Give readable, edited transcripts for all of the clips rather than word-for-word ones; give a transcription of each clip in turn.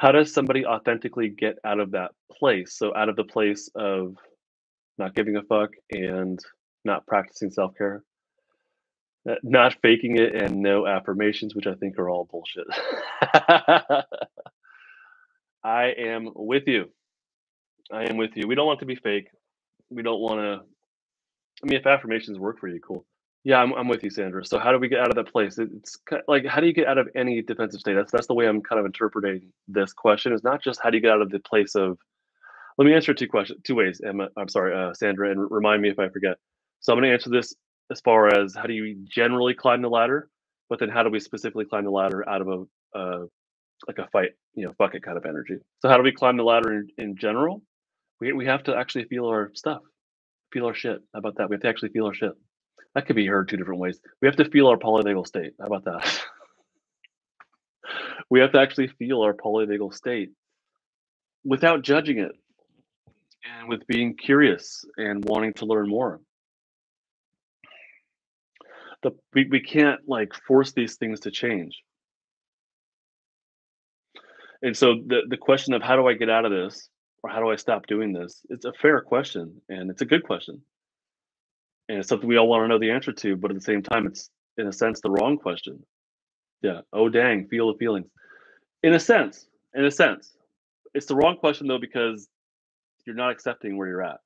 How does somebody authentically get out of that place? So out of the place of not giving a fuck and not practicing self-care, not faking it and no affirmations, which I think are all bullshit. I am with you. I am with you. We don't want to be fake. We don't want to. I mean, if affirmations work for you, cool. Yeah, I'm with you, Sandra. So how do we get out of that place? Like, how do you get out of any defensive state? That's the way I'm kind of interpreting this question. Is not just how do you get out of the place of. Let me answer two ways. Emma, I'm sorry, Sandra, and remind me if I forget. So I'm going to answer this as far as how do you generally climb the ladder, but then how do we specifically climb the ladder out of like a fight, fuck it kind of energy. So how do we climb the ladder in general? We have to actually feel our stuff, feel our shit. How about that? We have to actually feel our shit. That could be heard two different ways. We have to feel our polyvagal state. How about that? We have to actually feel our polyvagal state without judging it and with being curious and wanting to learn more. We can't like force these things to change. And so the question of how do I get out of this or how do I stop doing this? It's a fair question and it's a good question. And it's something we all want to know the answer to, but at the same time, it's in a sense the wrong question. Yeah. Oh dang, feel the feelings. In a sense, it's the wrong question though because you're not accepting where you're at.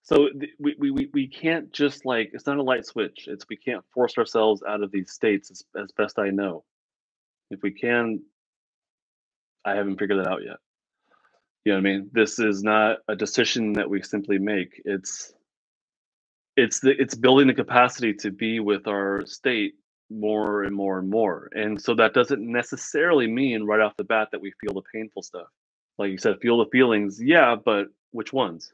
So we can't just like it's not a light switch. It's we can't force ourselves out of these states as best I know. If we can, I haven't figured that out yet. You know what I mean? This is not a decision that we simply make. It's building the capacity to be with our state more and more and more. And so that doesn't necessarily mean right off the bat that we feel the painful stuff. Like you said, feel the feelings. Yeah, but which ones?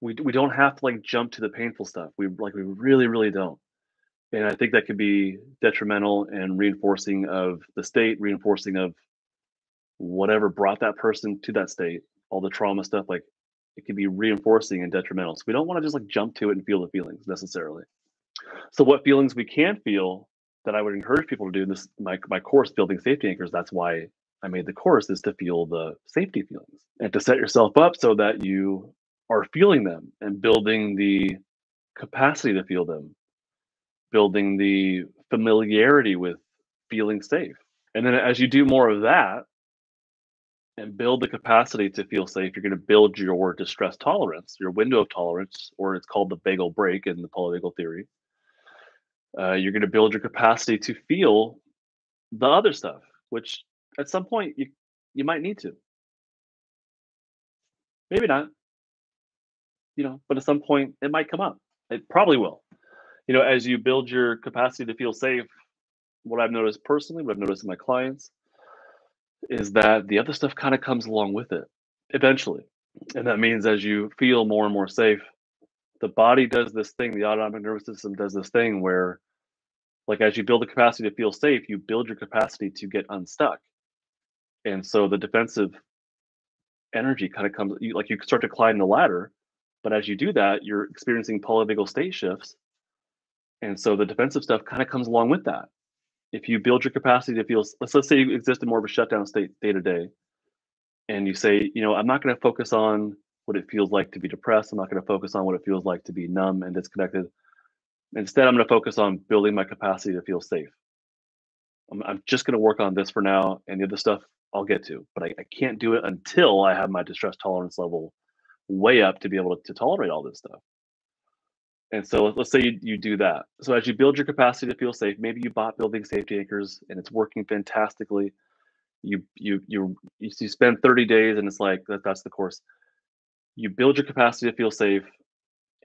We don't have to like jump to the painful stuff. We really really don't. And I think that could be detrimental and reinforcing of the state, reinforcing of whatever brought that person to that state, all the trauma stuff, like it can be reinforcing and detrimental. So we don't want to just like jump to it and feel the feelings necessarily. So what feelings we can feel that I would encourage people to do this my course building safety anchors, that's why I made the course is to feel the safety feelings and to set yourself up so that you are feeling them and building the capacity to feel them, building the familiarity with feeling safe. And then as you do more of that, and build the capacity to feel safe, you're going to build your distress tolerance, your window of tolerance, or it's called the vagal break in the polyvagal theory. You're going to build your capacity to feel the other stuff, which at some point you might need to, maybe not, but at some point it might come up. It probably will. As you build your capacity to feel safe, what I've noticed personally, what I've noticed in my clients, is that the other stuff kind of comes along with it eventually. And that means as you feel more and more safe, the body does this thing, the autonomic nervous system does this thing where, like, as you build the capacity to feel safe, you build your capacity to get unstuck. And so the defensive energy kind of comes, you start to climb the ladder. But as you do that, you're experiencing polyvagal state shifts. And so the defensive stuff kind of comes along with that. If you build your capacity to feel, let's say you exist in more of a shutdown state day to day, and you say, I'm not going to focus on what it feels like to be depressed. I'm not going to focus on what it feels like to be numb and disconnected. Instead, I'm going to focus on building my capacity to feel safe. I'm just going to work on this for now, and the other stuff I'll get to. But I can't do it until I have my distress tolerance level way up to be able to tolerate all this stuff. And so let's say you do that. So as you build your capacity to feel safe, maybe you bought building safety anchors and it's working fantastically. You spend 30 days and it's like that's the course. You build your capacity to feel safe,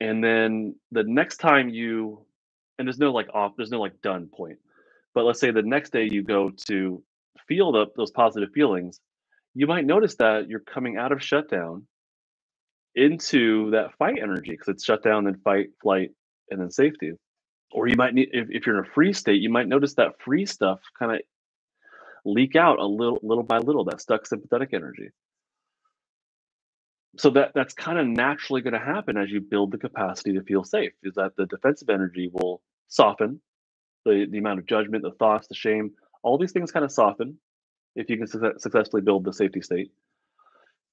and then the next time and there's no like done point. But let's say the next day you go to feel those positive feelings, you might notice that you're coming out of shutdown into that fight energy because it's shutdown, then fight, flight, and then safety. Or you might need if you're in a free state, you might notice that free stuff kind of leak out a little by little, that stuck sympathetic energy. So that's kind of naturally going to happen as you build the capacity to feel safe, is that the defensive energy will soften, the amount of judgment, the thoughts, the shame, all these things kind of soften. if you can successfully build the safety state.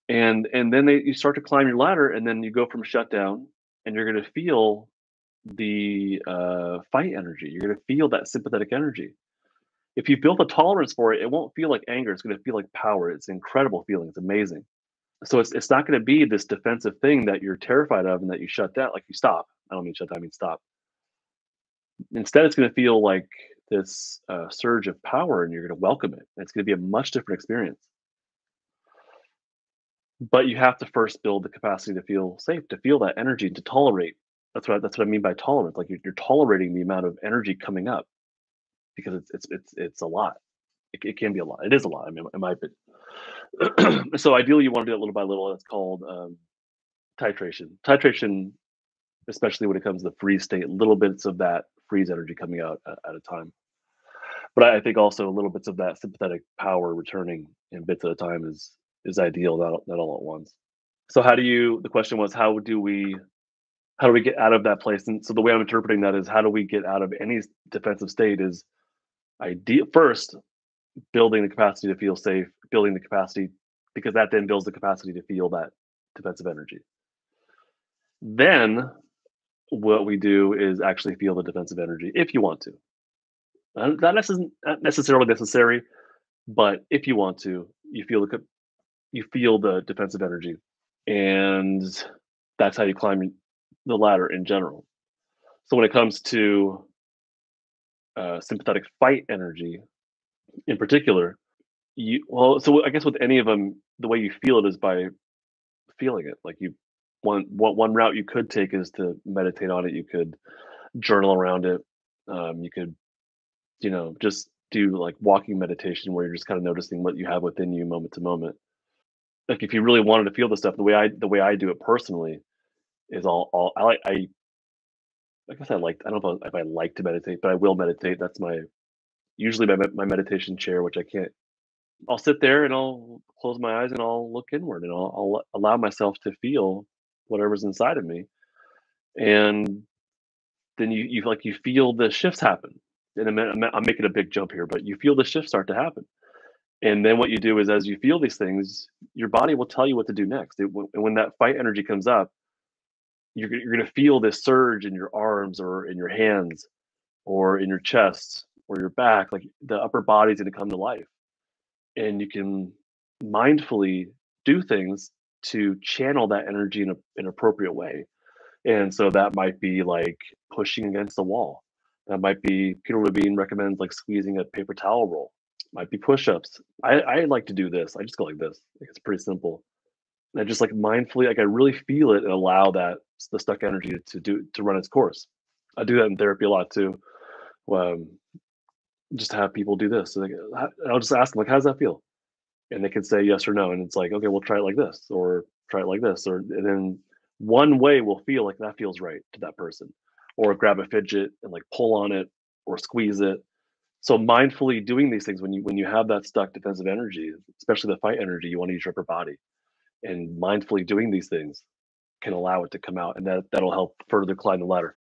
And then you start to climb your ladder, and then you go from shutdown, and you're going to feel the fight energy. You're going to feel that sympathetic energy. If you built a tolerance for it, it won't feel like anger. It's going to feel like power. It's an incredible feeling. It's amazing. So it's not going to be this defensive thing that you're terrified of and that you shut down, like you stop. I don't mean shut down, I mean stop. Instead, it's going to feel like this surge of power, and you're going to welcome it. It's going to be a much different experience. But you have to first build the capacity to feel safe, to feel that energy, to tolerate. That's what I mean by tolerance. Like you're tolerating the amount of energy coming up because it's a lot. It can be a lot. It is a lot. I mean, in my opinion. So ideally, you want to do it little by little. It's called titration. Titration, especially when it comes to the freeze state, little bits of that freeze energy coming out at a time. But I think also little bits of that sympathetic power returning in bits at a time is ideal, not all at once. So how do you? The question was, how do we get out of that place? And so the way I'm interpreting that is, how do we get out of any defensive state? Is ideal first building the capacity to feel safe, building the capacity because that then builds the capacity to feel that defensive energy. Then what we do is actually feel the defensive energy if you want to. Not necessarily necessary, but if you want to, you feel the defensive energy, and that's how you climb the ladder in general. So when it comes to sympathetic fight energy in particular, so I guess with any of them, the way you feel it is by feeling it. Like one route you could take is to meditate on it. You could journal around it. You could just do like walking meditation where you're just kind of noticing what you have within you moment to moment. Like if you really wanted to feel the stuff, the way I do it personally is all I guess I don't know if I like to meditate, but I will meditate. That's my usually my meditation chair, which I can't. I'll sit there and I'll close my eyes and I'll look inward and I'll allow myself to feel whatever's inside of me, and then you feel the shifts happen. And I'm making a big jump here, but you feel the shifts start to happen. And then what you do is, as you feel these things, your body will tell you what to do next. And when that fight energy comes up, you're going to feel this surge in your arms or in your hands or in your chest or your back. Like the upper body's going to come to life. And you can mindfully do things to channel that energy in an appropriate way. And so that might be like pushing against the wall. That might be Peter Levine recommends like squeezing a paper towel roll. Might be push-ups. I like to do this. I just go like this. Like, it's pretty simple. And I just like mindfully, like I really feel it and allow the stuck energy to run its course. I do that in therapy a lot too. Um, just have people do this. So I'll just ask them like, "How does that feel?" And they can say yes or no, and it's like, "Okay, we'll try it like this, or try it like this," or and then one way will feel like that feels right to that person, or grab a fidget and like pull on it or squeeze it. So mindfully doing these things when you have that stuck defensive energy, especially the fight energy, you want to use your upper body, and mindfully doing these things can allow it to come out, and that'll help further climb the ladder.